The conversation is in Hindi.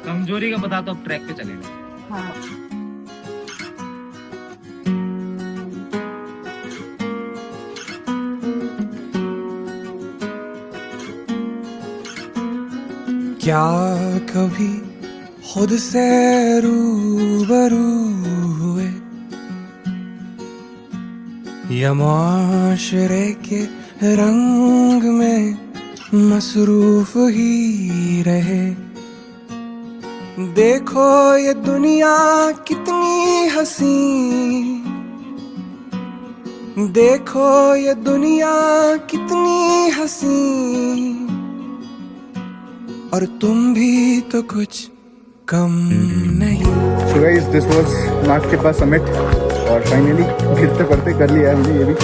कमजोरी का बता तो अब ट्रैक पे चलेगा। हाँ। क्या कभी खुद से रूबरू हुए या माशरे के रंग में मसरूफ ही रहे। देखो ये दुनिया कितनी हसी, देखो ये दुनिया कितनी हसी, और तुम भी तो कुछ कम नहीं। So guys, this was Nagtibba summit और फाइनली गिरते पड़ते कर लिया है हमने ये भी।